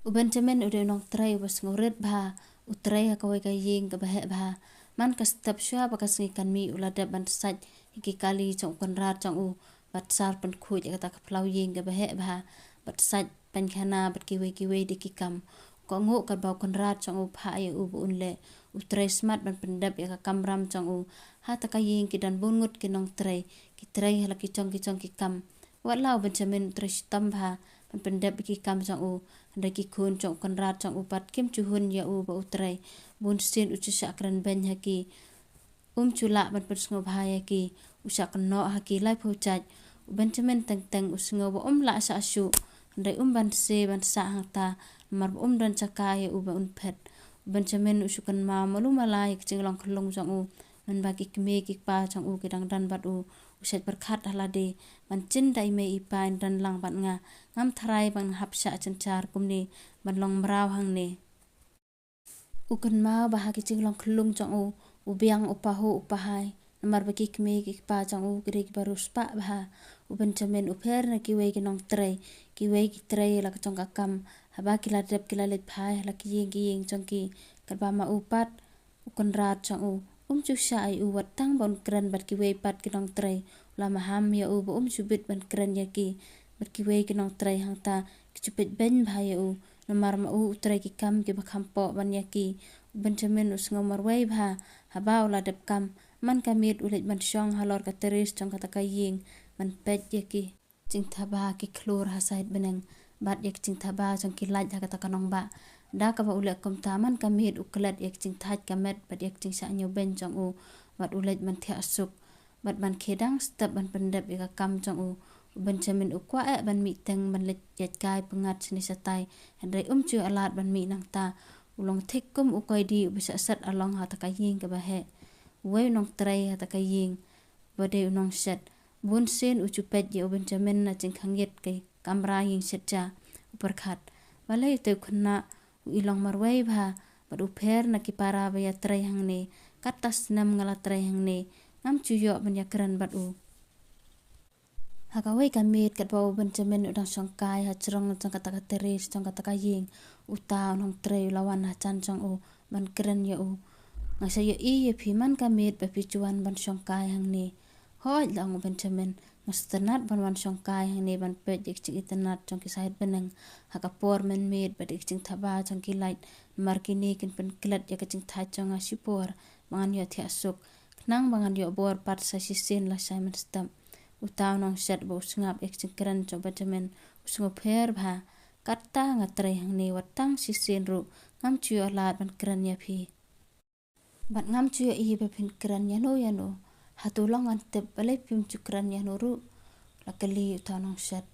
Benjamin udah Nongtrei bas ngurit bah utrai hakawai kaying kabah bah man kastap syua bakas ngikan mi ulada ban saj iki kali chong konrar chong u bat sar pen khuj kata kaplau ying kabah bah bat saj pan khana bat kiwe dikikam ko ngu ka bau konrar chong u pha ye u bu unle utrai smart ban pendap ya kamram chong u ha ta kaying kidan bungut ki Nongtrei ki trai halaki chong ki kam walau Benjamin utrai stam bah ban pendap ki kam chong u andai ki khun chong konrat chong upat kim chuhun ya u ba utrai bun sin uchu sakran ben haki chula ban persngo bahaya ki usak no haki lai phojaj Benjamin teng usngo ba la sa asu andai ban se ban sa hangta mar dan chaka ya u ba phet Benjamin usukan ma malu malai chinglong khlong chong u man ba ki kme ki pa chong u kidang dan bat u uset berkhat halade man chin dai me ipa dan lang bat nga ngam Trai bang hapsa chanchar kumni ban long mraw hang ne ukan ma bah ki chinglong khlung chong u ubiang upahu upahai namar ba ki kme ki pa chong u kire ki barus pa bah Benjamin upher na ki we ki Nongtrei ki we ki Trai la chong ka kam haba ki la dep ki la let phai la ki ying chong ki karba ma upat ukan rat chong u chu sai u watang bon kran bat ki we pat ki Nongtrei la maham ya u ba chubit ban kran ya ki bat ki we ki Nongtrei hangta ki chupit ben bhai u namar ma u utrai ki kam ki bakham po ban ya ki Benjamin usngo marwai bha haba ula dep kam man kamit ulet ban shong halor ka teris chong kata kaying man pet ya ki ching thaba ki khlur ha sait beneng bat yak ching thaba chong ki laj ha kata kanong ba da ka ba ulet kom taman kamit uklet yak ching thaj kamet bat yak ching sa nyo ben chong u bat ulet man thia asuk bat ban khedang step ban pendep yak kam chong u Benjamin ukwa ban mi teng ban let yat kai pengat sini satai andai chu alat ban mi nang ta ulong thik kum ukoi di bisa sat along ha ta kaying ka ba he we Nongtrei ha ta kaying bade unong set bun sen uchu pet ye Benjamin na ching khanget kai kamra ying set cha uperkhat balai te khna ilong marwai bha badu pher na ki para ba ya Trai hang ne katas nam ngala Trai hang ne ngam chu yo ban ya kran bat u hakawai kamit kat bau Benjamin udang songkai ha chrong chang kata ka teres chang kata ka ying uta Nongtrei lawan ha chan chang u ban kran ya u ngasa ya i ye phiman kamit ba pichuan ban songkai hang ne hoi lang Benjamin ngastanat ban wan songkai hang ne ban pet ik ching itanat chang ki sait beneng hakapor men met ba ik ching thaba chang ki light markini kin pen klat ya ka ching thai chang a sipor bangan ya thia suk nang bangan yo bor pat sa sisin la Simon stamp utaw nong set bo sngap ek chingkran cho Benjamin usngo pher bha katta nga Trai hang ne watang sisin ru ngam chu alat ban kran ya phi bat ngam chu i be phin kran ya no hatulong an tep balai pim chu kran ya no ru lakali utaw nong set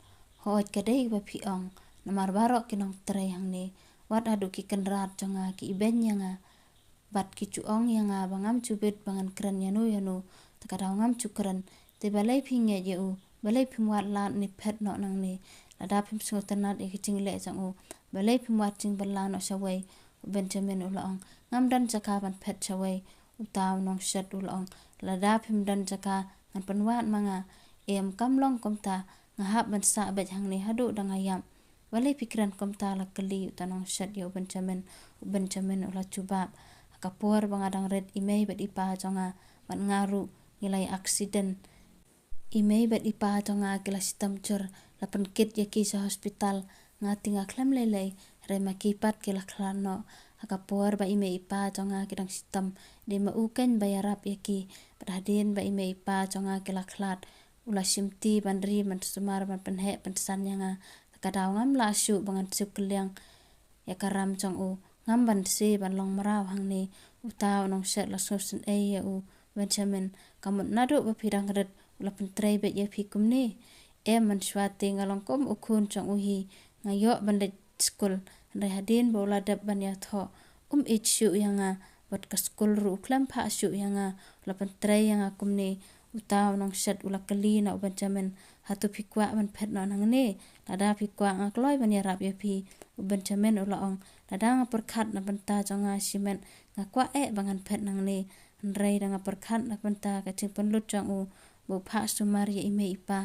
hoj kadai ba phi ong namar baro ki Nongtrei hang ne wat adu ki kanrat changa ki ben ya nga bat ki chu ong ya nga bangam chu bet bangan kran ya no takadaw ngam chu kran te balai phinge ye u balai phimwat la ni phet no nang ne lada phim sngotanat e ching le chang u balai phimwat ching balla no sawai Benjamin ulong ngam dan chaka ban phet sawai utaw nong shat ulong lada phim dan chaka ngan panwat manga em kamlong komta ngahap ban sa bet hang ne hadu dangayam balai pikran komta la kali utanong shat yo Benjamin ula chubab kapor bangadang red imei bet ipa chonga ban ngaru nilai accident imei bet ipa chonga kila sitam chur la pankit yaki sa hospital nga tinga khlam lelei re makipat kila khlano hakapor ba imei ipa chonga kidang sitam de ma uken bayarap yaki padadin ba imei ipa chonga kila khlat ula simti bandri man sumar ban penhe pensan yanga kadaw ngam la shu bangan suk kelyang yakaram chong u ngam ban se ban long maraw hang ne utaw nong set la sosen e ya u Benjamin kamut nadu ba phirang ret ula Trai bet ye phikum ne man swate ngalong kom ukhun chong u hi ngayo ban le school ndai hadin bola dap ban ya tho ich shu yanga bat ka school ru klam pha shu yanga ula Trai yanga kum ne utaw nong set ula kali na Benjamin hatu phikwa ban phet no nang ne lada phikwa ngakloi ban ya rap ye phi Benjamin ula ong lada nga perkhat na banta chonga simen ngakwa bangan phet nang ne ndrai danga perkhat na banta ka ching penlut chong u bo pha sumar ye ime ipa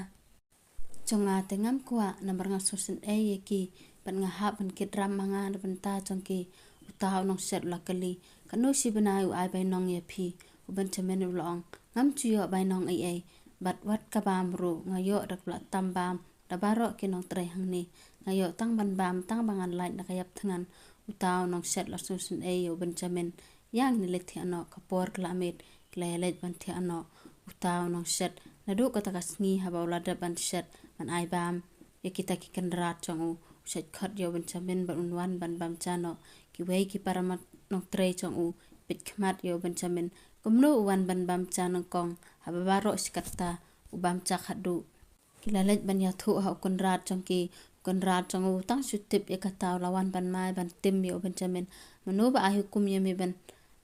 chonga tengam kwa nambar nga sosen ye ki ban ngahap ban kidram mangan ban ta jongki utau nong set la kali kanu si banai u ai bai nong ye phi u Benjamin u long ngam chuyo bai nong ai bat wat ka bam ru ngayo dak la tam bam da baro ki Nongtrei hang ni ngayo tang ban bam tang bangan lai na kayap thangan utau nong set la susun u Benjamin yang ni le thi ano kapor klamit klele ban thi ano utau nong set na du ka takas ngi ha ba la da ban set man ai bam ye kita ki kan rat chong u set khat yo Benjamin ban unwan ban bam chano ki wei ki paramat Nongtrei chong u pit khmat yo Benjamin kumno wan ban bam chanong kong ha ba baro sikata u bam cha khadu kilalet ban ya thu ha kon rat chong u tang sutip ye kataw lawan ban mai ban tim yo Benjamin mano ba ai hukum ye mi ban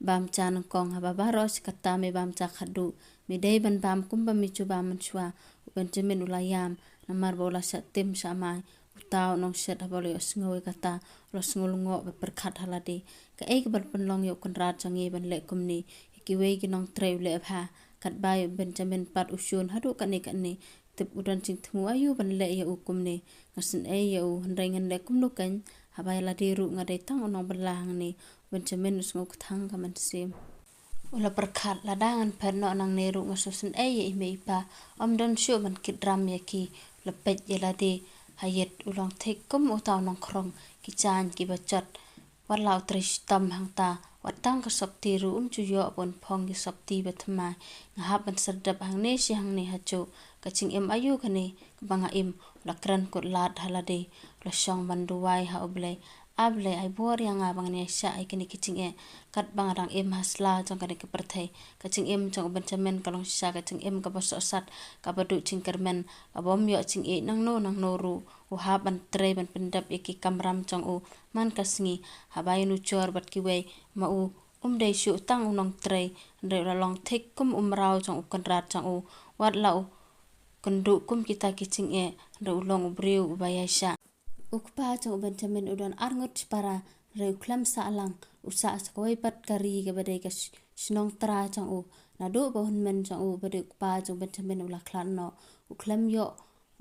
bam chanong kong ha ba baro sikata me bam cha khadu mi dei ban bam kum ba mi chu bam man chwa u Benjamin ulayam namar bola sa tim sa mai utau nong set ha bolo sngoy kata lo sngolungo ba perkhat halade ka ei ka ban long yo kon rat chong ye ban le kum ni ki wei ki Nongtrei le pha kat bai Benjamin pat usun hadu kan ni tip udan ching thu ayu ban le ya ukum ni ngasin e ya u handai ngan le kum no kan habai la de ru ngadai tang onong belang ni Benjamin usngok thang ka man sim ula perkhat la dangan pher no nang ne ru ngasusin e ya ime ipa don shu man kidram ya ki lepet ya la de hayet ulang thek kum utaw nong khrong ki chan ki bachat walau trish tam hang ta watang ka sapti ru chu yo bon phong ki sapti bathma ngahap ban sardap hang ne si hang ne hacho kaching em ayu khane banga im lakran ko lat halade la shong ban duwai ha oble able ai bor yang abang ne sha ai kini kaching e kat bang rang em hasla chong kane ke perthai kaching em chong Benjamin kalong sha kaching em ka baso sat ka badu ching kermen ka bom yo ching e nang no ru u ha ban Trai ban pendap e ki kamram chong u man kasngi habai nu chor bat ki wei ma u dei shu tang Nongtrei re la long thek kum rau chong kan rat chong u wat lau kundu kum kita kicing e re ulong ubriu bayasha ukpa chong Benjamin udon arngot para re klam sa alang usa sakoi pat kari ke badai ka Nongtrei chong u na do bahun men chong u badai ukpa chong Benjamin ula klan no uklam yo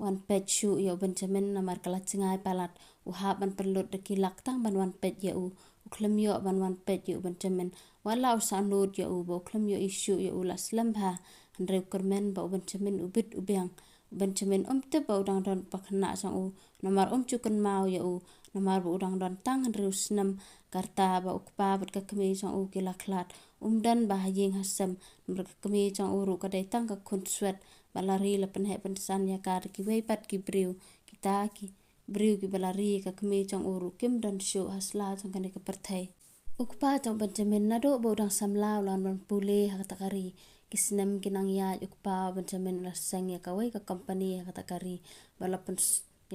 wan pet shu yo Benjamin namar kala cingai palat u ha ban perlut de kilak tang ban wan pet ya u uklam yo ban wan pet yo Benjamin wala usa nod ya u bo uklam yo isu ya u la slam ha andre kermen ba Benjamin ubit ubyang Benjamin te ba udang don pakhna sang u namar chukan mau ya u namar bu udang don tang andre usnam karta ba ukpa bat ka kemi sang u kilaklat dan ba yeng hasam namar ka kemi sang u ru ka dai tang ka khun swet balari la pen he pen san ya kar ki wei pat ki briu kita ki briu ki balari ka kemi sang u ru kim dan shu hasla sang kane ka perthai ukpa chong Benjamin na do bo dang samla lan ban pule ha takari kisnam kinang ya ukpa Benjamin la sang ya kawai ka company ha takari balapun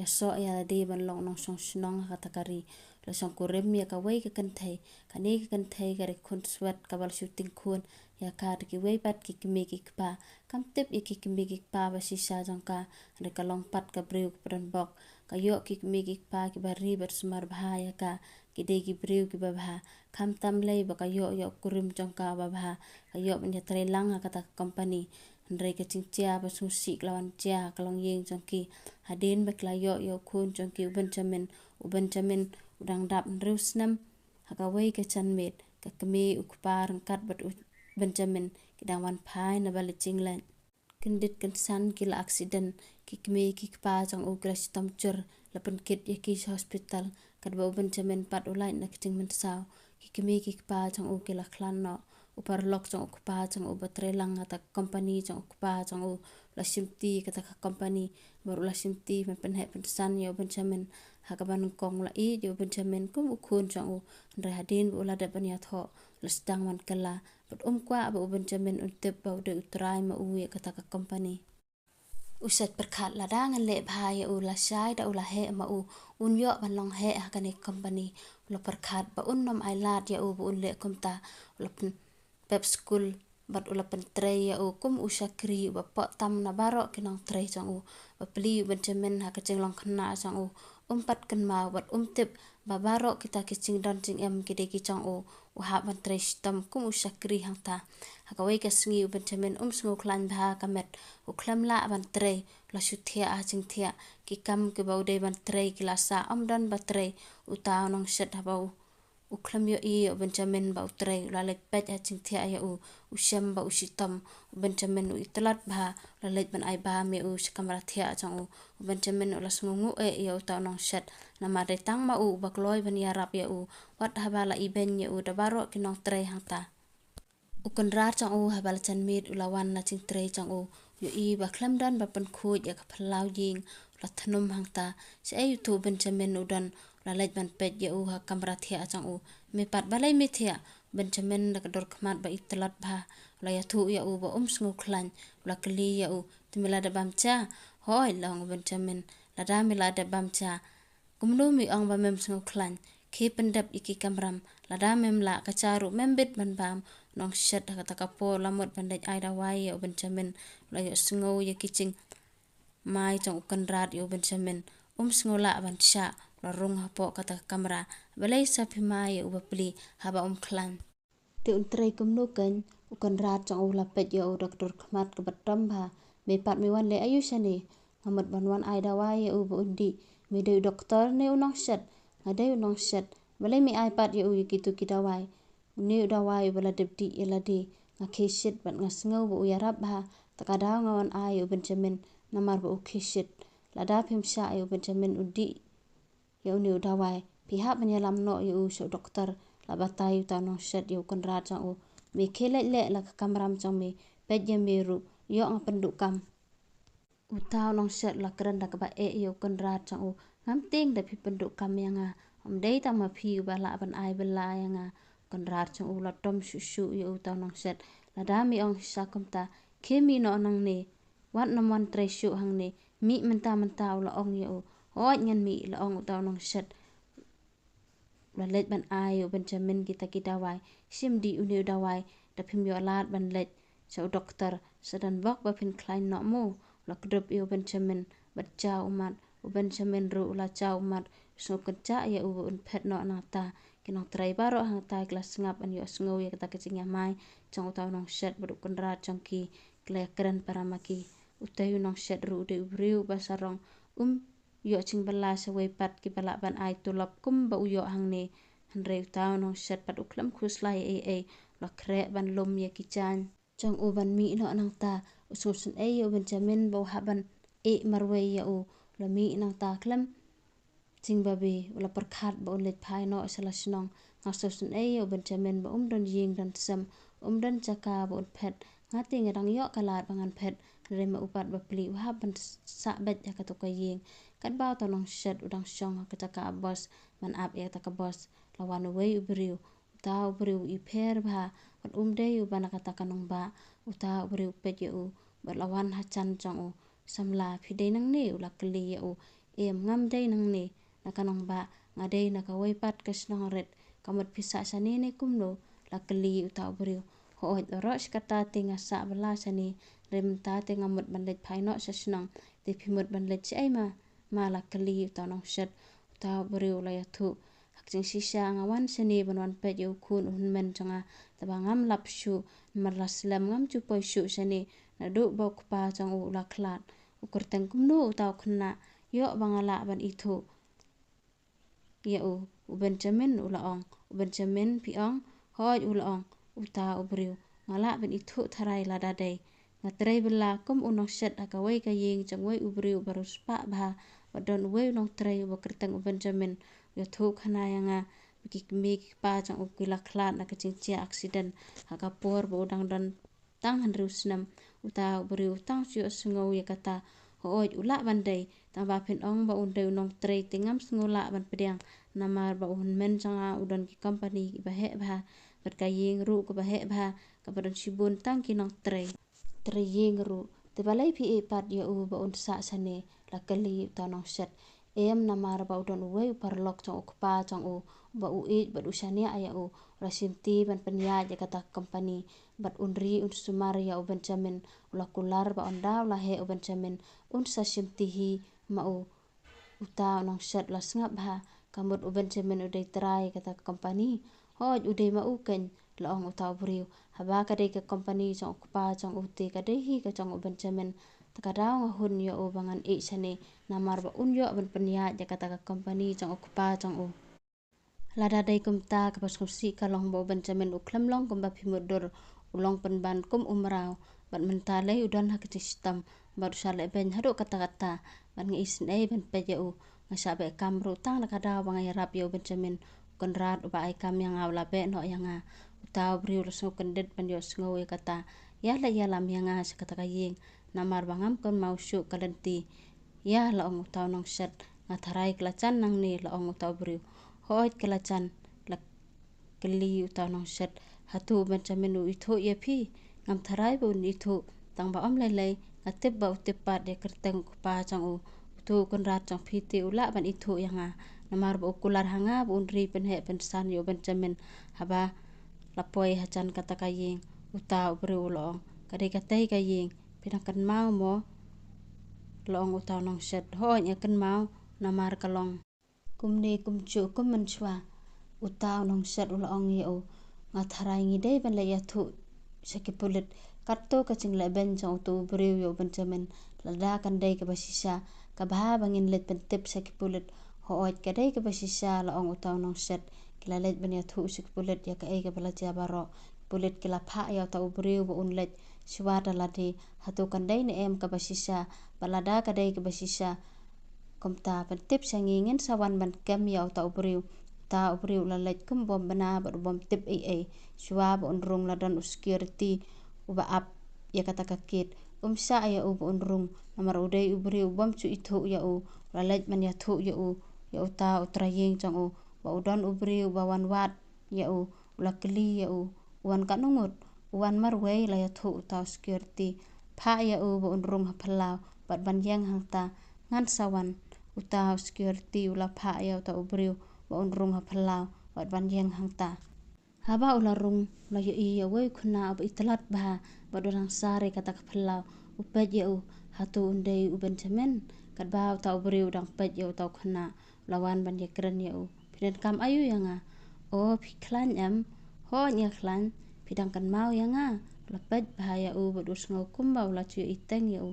ya so ya de ban long nong song snong ha takari la song ko rem ya kawai ka kan thai ka re khun swat ka bal shooting khun ya kar ki wei pat ki kimi ki pa kam tip ki kimi ki pa ba Shisha jong ka re ka long pat ka breuk pran bok ka yo ki kimi ki pa ki bari ber sumar bha ya ka ki de ki breuk ki ba bha kham tam lei ba ka yo kurim jong ka ba bha ka yo ban ya Trai lang ka ta company ndrei ka ching chia ba su si lawan chia ka long yeng jong ki hadin ba kla yo khun jong ki Benjamin udang dap rusnam ha ka wei ka chan met ka kemi ukpar kat bat Benjamin kidang wan phai na bal chinglan kendit kan san kila accident ki kemi ki pa jong u crash tam chur lapan kit ye ki hospital kad ba Benjamin pat ulai na kiting men saw ki kemi ki pa jong u kila khlan no upar lok jong u pa jong u Trai lang ata company jong u pa jong u la simti kata company baru la simti men pen he pen san yo Benjamin ha ka ban kong la i yo Benjamin kum ukhun jong u re hadin ula da ban ya tho la stang man kala but kwa ba Benjamin untep ba de Trai ma u ye kata ka company usat perkhat la dang le bhai u la shai da ula he ma u un yo ban long he ha ka ne company la perkhat ba nom ai lat ya u bu un le kumta la pep school bat ula pen Trai ya u kum usakri ba pa tam na baro ki Nongtrei jong u ba pli Benjamin ha ka ching long khna jong u pat kan ma bat tip ba baro kita ki ching don ching em ki de ki jong u ha ban Trai stam kum usakri hang ta ha ka wei ka sngi Benjamin sngo klan bha ka met u klam la ban Trai la shuthia ching thia ki kam ke bau de ban Trai ki la sa dan ba Trai utau nong shet ha bau uklam yo i Benjamin ba Trai la let pet ching thia ya u shem ba u shitam Benjamin u itlat ba la let ban ai ba me u kamra thia chang u Benjamin la sungu ya utau nong shet na ma de tang ma u bakloi ban ya rap ya u wat ha ba la iben ya u da baro ki nong Trai hang ta ukon rar chang u habal chan mit ulawan na ching Trai chang u yo i ba klam dan ba pan khuj ya ka phalau ying la thnum hang ta se ai tu Benjamin udan la lej ban pet ya u ha kamra thia chang u me pat balai me thia Benjamin la ka dor khmat ba itlat ba la ya thu ya u ba sngu khlan la kli ya u timela da bam cha hoi long Benjamin la da mi la da bam cha kumnu mi ong ba mem sngu khlan khi pendap iki kamram la da mem la ka charu mem bit ban bam nong shet ka ta ka po la mot ban dej ai da wai ya Benjamin la ya sngu ya kiching mai chang ukan rat ya Benjamin sngu la ban cha la rung ha po ka ta kamra balai sa phi mai ya ubapli haba khlan ti un Trai kumnu kan ukan rat chang u la pet ya u doktor khmat ka batam ba me pat me wan le ayu shani ngamat ban wan ai da wai ya u bu undi me de doktor ne unong shet ngade unong shet balai mi ai pat ya u kitu ki da wai ne da wai bala depti ela di nga khishit ban nga sngo bu ya rap ba takada ngawan ai u Benjamin namar bu khishit la da phim sha ya Benjamin udi ya uni da wai pihak menyelam no ya u so doktor la batai ta no shet ya kon ra chang u me khele le la kamram chang me pet ya meru yo ang pendukam utau nong shet la kren da ba yo kon ra chang u ngam ting da phi pendukam ya nga dei ta ma phi ba la ban ai bela ya nga kon ra chang u la tom shu shu ya utau nong shet la da mi ong sa kom ta khemi no nang ne wat no mon Trai shu hang ne mi menta la ong ya u hoi ngan mi la ong utau nong shet la let ban ai u Benjamin kita wai sim di uni da wai da phim yo lat ban let so doktor sadan bak ba phin klein no mo la kdop u Benjamin bat cha umat u Benjamin ru la cha umat so kan cha ya u un phet no na ta kinong Trai baro hang ta klas ngap an yo sngo ya ta kaching ya mai chong utau nong shet bu kun ra chong ki kle kren paramaki utai nong shet ru de briu basarong yo ching bala sa wei pat ki bala ban ai tulap kum ba u yo hang ne han reu tau nong shet pat uklam khus lai la kre ban lom ye ki chan chong u ban mi no nang ta usul sun yo Benjamin bo ha ban marwei ya u la mi nang ta klam ching ba be la perkhat ba un let phai no sala snong nga so sun yo Benjamin ba don ying dan sam dan chaka ba un phet nga ting rang yo kalat bangan phet re ma upat ba pli ha ban sa bet ya ka to ka ying kat ba to nong shet udang shong ka taka bos man ap ya taka bos lawan wei ubriu utau briu i pher ba pat de u bana ka taka nong ba utau briu pet ya u ba lawan ha chan chong u samla phi de nang ne u la kli ya u em ngam de nang ne na kanong ba nga de na ka wei pat ka snong ret kamot phisa sani ne kumno la kli utau briu hoi rosh kata tinga sa bala sani rem ta te ngamot ban let phai no sa snong te phimot ban let ai ma la kali ta nong shet ta briu la ya thu hakching Shisha ngawan sani banwan pet yu khun un men changa ta bangam lap shu mar la slam ngam chu poi shu sani na du bok pa chang u la khlat ukur teng kumnu ta khna yo bangala ban i thu ya u Benjamin u la ong u Benjamin pi ong hoi u la ong u ta u briu ngala ban i thu Trai la da dei nga Trai bela kum unong shet aka wei ka ying chang wei u briu barus pa ba wadon wei nong Trai u kerteng u Benjamin ya thu khana ya nga ki mi pa chang u kila khlat na ka ching chia accident aka por bo dang dan tang han rusnam u ta u briu tang chu sngo ya kata hoi u la ban dei ta ba phin ong ba un de nong Trai tingam sngo la ban pedang namar ba un men changa udon ki company ba he ba bat ka ying ru ko ba he ba ka badon shibun tang ki nong Trai ying ru te balai phi e pat ya u ba un sa sane la kali ta nong shet em namar ba udon wei par lok chong ukpa chong u ba u e ba u shania aya u rasim ti ban panya ya kata company bat unri un sumar ya u Benjamin ula kular ba onda la he u Benjamin un sa sim ti hi ma u uta nong shet la snga ba kamut u Benjamin u dei Trai kata company hoj u dei ma u ken la ong uta briu haba ka dei ka company chong pa chong u te ka dei hi ka chong u Benjamin takadaw nga hun yo o bangan sane namar ba unyo ban penya ya kata ka company jang okupa jang o lada dai kumta ka pas kursi kalong bo Benjamin uklam long kumba pimudur ulong penban kum umrau ban mentale udan hak sistem baru sale ben hado kata-kata ban ngeis nei ban peja u ngasa be kamru tang nakada bangai rap yo Benjamin konrad uba ai kam yang awla be no yang a utau briu lo sngo kendet ban yo sngo e kata ya lam yang a kata ka yeng namar bangam kon mau syu kalenti ya la ong utau nong set ngatarai kelachan nang ni la ong utau briu hoit kelachan la keli utau nong set hatu Benjamin u itho ye phi ngam tharai bu ni thu tang ba om lai lai ngatep ba utepat ya kerteng pa chang u tu konrad chang phi ti ula ban itho yang a namar ba ukular hanga bu unri pen he pen san yo Benjamin haba lapoi hachan kata ka yeng utau briu lo kadai katai ka yeng pinang kan mau mo long utau nong set ho nya kan mau namar kalong kumne kumchu kumanchwa utau nong set ulong ye o ngatharai ngi dei ban le ya thu sekipulit katto ka chingla ben chong tu briu yo Benjamin lada kan dei ka basisa ka ba bangin let pen tip sekipulit ho oi ka dei ka basisa la ong utau nong set kila let ban ya thu sekipulit ya ka e ka bala ja baro pulit kila pha ya tau briu bo un let swada ladi hatu kan dei ne em ka basisa balada ka dei ka basisa komta pentip sangingin sawan ban kem ya tau briu la let kum bom bana ba bom tip shwa ba unrung la dan security uba ap ya kata kakit sa ya u unrung namar udai briu bom chu ithu ya u la let man ya thu ya u ta utrayeng chang u ba udon briu ba wan wat ya u la kli ya u wan kanungut wan marwei la ya thu ta security pha ya u ba unrung ha phalau bat ban yang hangta ngan sawan utau security ula pha ya ta ubriu ba unrung ha phalau bat ban yang hangta haba ula rung la yo I ya wei khuna ab itlat ba badurang sare kata ka phalau upet ya u hatu undei u Benjamin kat ba ta ubriu dang pet ya ta khuna lawan ban ya kren ya u piden kam ayu yang a o phiklan em ho nya khlan pidang kan mau yang a la pet ba ya u badus ngau kumba ula chu iteng ya u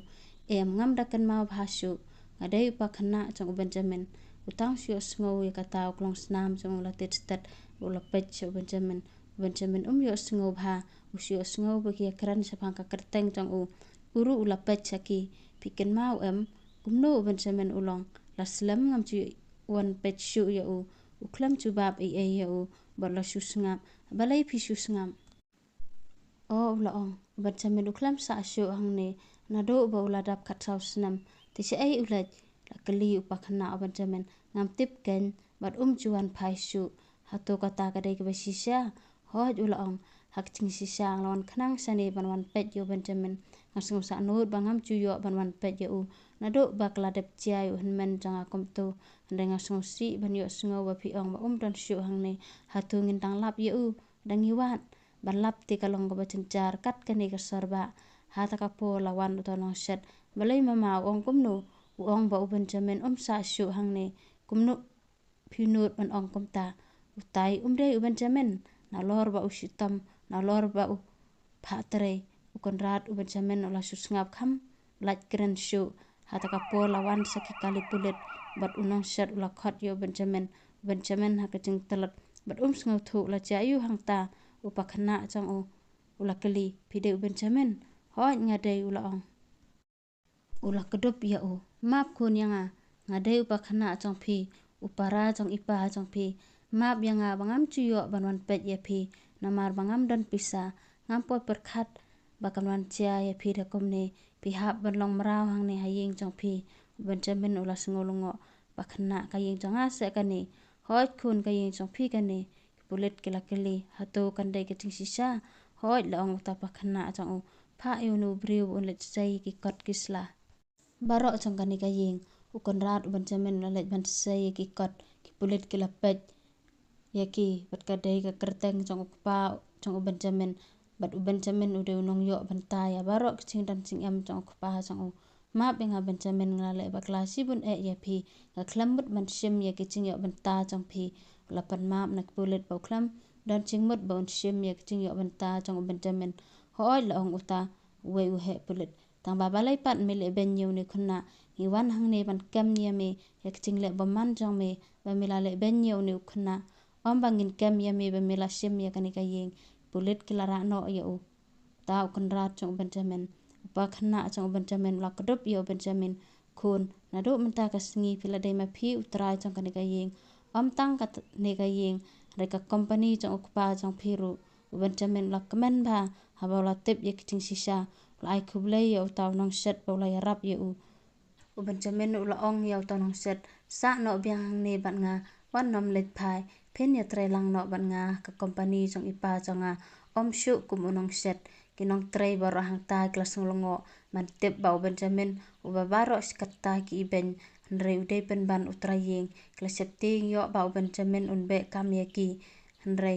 em ngam da kan mau bhasu ngadei pa khana chang Benjamin utang sio sngo ya kata klong snam chang la tet stat ula pet cho Benjamin yo sngo bha usio sngo ba ki kran sa phang ka kerteng chang u uru ula pet chaki piken mau em kumno Benjamin ulong la slam ngam chu wan pet shu ya u uklam chu bab ya u ba la shu snga balai phi shu snga o ula ong Benjamin uklam sa shu hangne na do ba ula dap khat saw snam ti se ai ulat la kali upakhana Benjamin ngam tip ken bat chuan phai shu hatu kata ka dei ka Shisha hoj ula ong hak ching Shisha lawan khnang sane ban wan pet yo Benjamin ngasung sa not bangam chu yo ban wan pet yo na do bakla dep chia yo hanmen janga kom to ndenga sung si ban yo sngo ba phi ong ba dan shu hangne hatu ngin tang lap yo dangi wat ban lap ti kalong ba chenchar kat kani ka sarba hata ka po lawan utanong set balai mama ong kumno ong ba Benjamin sa shu hangne kumno phinut ban ong komta utai umre Benjamin na lor ba usitam na lor ba u phatre ukonrat Benjamin ola susngap kham lat kren shu hata ka po lawan saki kali pulet bat unong set ula khat yo Benjamin hakaching talat bat sngaw thu la cha yu hangta upakhana chang u ula kali phide Benjamin ho ngadei ula ong ula kedup ya u map kun yanga ngadei upakhana chang phi upara chang ipa chang phi map yanga bangam chuyo banwan pet ya phi namar bangam dan pisa ngam po perkhat bakanwan chia ya phi da komne phi hap ban long maraw hangne hayeng chang phi Benjamin ula sngolongo bakhana ka yeng changa se kani hoj khun ka yeng chang phi kani pulet kila kili hatu kan dei ka ting Shisha hoj la ong ta pakhana chang u pha yu nu briu un let sai ki kot kisla baro chang kani ka yeng ukonrat Benjamin la let ban sai ki kot ki pulet kila pet yaki bat ka dei ka kerteng chang pa chang Benjamin bat Benjamin ude unong yo banta ya baro ching dan ching em chang pa chang map nga Benjamin ngale ba klasi bun ya phi ka khlamut man shim ya ki ching yo banta chang phi la pan map nak pulet ba khlam dan ching mut ba shim ya ki ching yo banta chang Benjamin hoi la ong uta we u he pulet tang babalai pat me le ben yeu ne khuna ngiwan hang ne ban kem nia me yak ching le baman jong me ba me la le ben yeu ne khuna om bangin kem ya me ba me la sim ya kani ka yeng pulit kilara no ya u tau konrat jong Benjamin pa khna jong Benjamin la kodop yo Benjamin khun na do menta ka sngi pila dei ma phi utrai jong kani ka yeng om tang ka ne ka yeng re ka company jong ukpa jong phiru Benjamin la kemen ba habola tip ye kiting Shisha la ai khublei yo tau nong set bola ya rap ye u Benjamin u la ong yo tau nong set sa no biang ne ban nga wan nom let phai phen ya Trai lang no ban nga ka company jong ipa jong a om shu kum unong set ki Nongtrei baro hang ta klas ngolongo man tip ba Benjamin u ba baro skatta ki iben Nre udai pen ban utrayeng klas septing yo ba Benjamin unbe kam ye ki Nre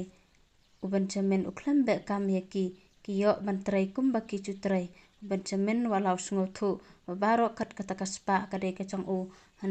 Benjamin uklam be kam ye ki yo ban Trai kumba ki chu Trai Benjamin walau sngo thu baro kat kata kaspa kade ke chong u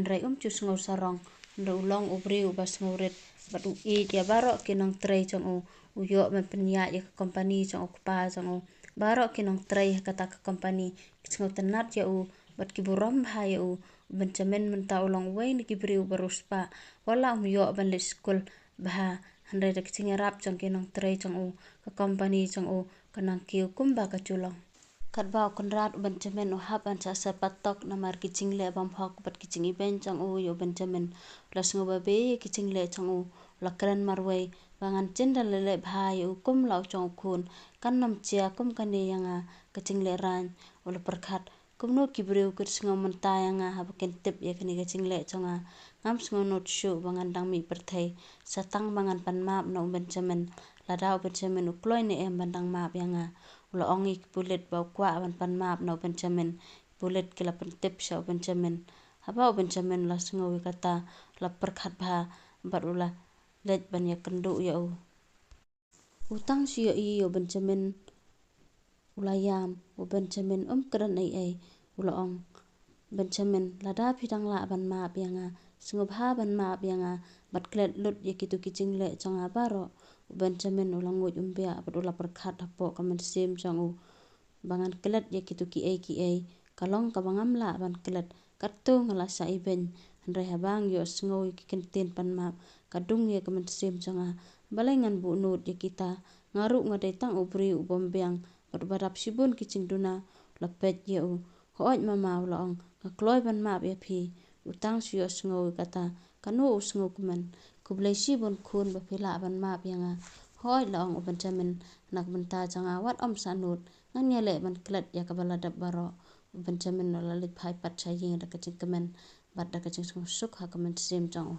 Nre chu sngo sarong Nre ulong ubri u bas ngoret bat u e ya baro ki Nongtrei chong u yo ban penya ye company chong ukpa chong u baro ki Nongtrei kata ka company sngo tenat ya u bat ki burom bha ya u Benjamin menta ulong wei ni ki bri u baruspa wala yo ban le school bha Nre de kiting rap chong ki Nongtrei chong u ka company chong u kanang ki kumba ka chulong kat ba konrat Benjamin u hap an sa sa patok na mar kiching le bam phok bat kiching iben chong u yo Benjamin la sngo ba be kiching le chong u la kran marwei bangan chendal le bhai u kum lau chong khun kan nam chia kum kan ne yanga kiching le ran ul perkhat kum no ki breu kut sngo menta yanga hab ken tip ye kani kiching le chong a ngam sngo not show bangan dang mi perthai satang bangan pan map no Benjamin la dau Benjamin u kloi ne em bandang map yanga ula ongi pulit bau kwa ban pan map no Benjamin pulit kila pen tip sha Benjamin habau Benjamin la sngo wi kata la perkhat bha bat ula let ban ya kendu ya u utang si yo i yo Benjamin ulayam u Benjamin kran ai ula ong Benjamin la da phidang la ban map yanga sngo bha ban map yanga bat klet lut ye kitu kiching le chonga baro Benjamin ulang ngoj umbia bat ula perkhat hapo kamen sim chong u bangan klet ye kitu ki ai kalong ka bangam la ban klet kattu ngala sa iben Nre habang yo sngo ki kenten pan map kadung ye kamen sim chonga balengan bu nut ye kita ngaru ngade tang ubri u bombyang bat barap sibun kiching duna la pet ye u hoj mama ula ong ka kloi ban map ye phi utang siyo sngo kata kanu sngo kuman kublai sibun khun ba phila ban map yanga hoj la ong Benjamin nak benta changa wat om sanut ngan ye le ban klet ya ka bala dab baro Benjamin la lit phai pat cha yeng da ka ching kamen bat da ka ching suk ha kamen sim chang